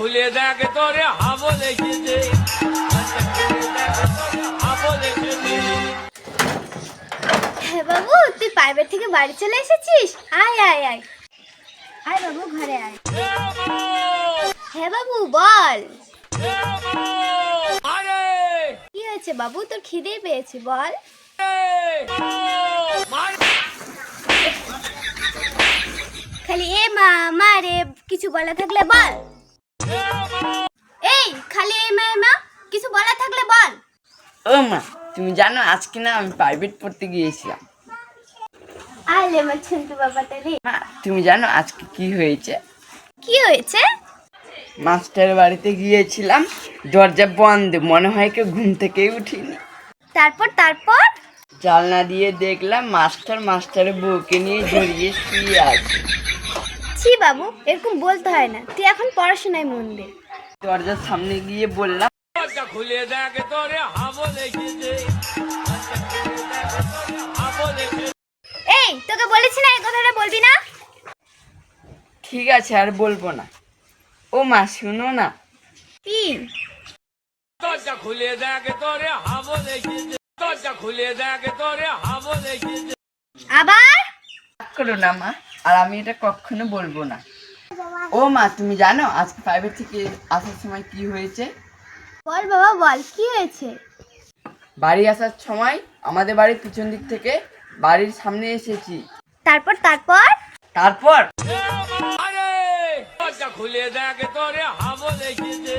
খুলে দেখে তোরে হাবল এসেছে। হ্যাঁ বাবু, তুই প্রাইভেট থেকে বাড়ি চলে এসেছিস? আয় আয় আয় আয় বাবু, ঘরে আয়। হ্যাঁ বাবু, বল। কি হয়েছে বাবু, তোর খিদে পেয়েছে, বল। খালি এ মা মা রে কিছু বলা থাকলে বল। এই খালি এ মা মা কিছু বলা থাকলে বল। ও মা, তুমি জানো আজকে না আমি প্রাইভেট পড়তে গিয়েছিলাম। আলে আমার ছন্তু বাবাটা রে। মা, তুমি জানো আজকে কি হয়েছে? কি হয়েছে? মাস্টারের বাড়িতে গিয়েছিলাম, দরজা বন্ধ, মনে হয় কেউ ঘুম থেকেই উঠিনি। তারপর তারপর জানলা দিয়ে দেখলাম মাস্টারের বউকে নিয়ে জড়িয়ে শুয়ে আছে। ছি বাবু, এরকম বলতে হয় না, তুই এখন পড়াশোনায় মন দে। দরজার সামনে গিয়ে বললাম, খুলে দেখে তোরে হাবল এসেছে। এই তোকে বলেছি না এই কথাটা বলবি না। ঠিক আছে আর বলবো না। ও মা, শুনো না। কি? দরজা খুলে দেখে তোরে হাবল এসেছে। দরজা খুলে দেখে তোরে হাবল এসেছে। আবার? রাগ করো না মা, আর আমি এটা কখনো বলবো না। ও মা, তুমি জানো আজকে প্রাইভেট থেকে আসার সময় কি হয়েছে? বল বাবা বল, কি হয়েছে? বাড়ি আসার সময় আমাদের বাড়ির পিছন দিক থেকে বাড়ির সামনে এসেছি। তারপর তারপর তারপর দরজা খুলে দেখে তোরে হাবল এসেছে।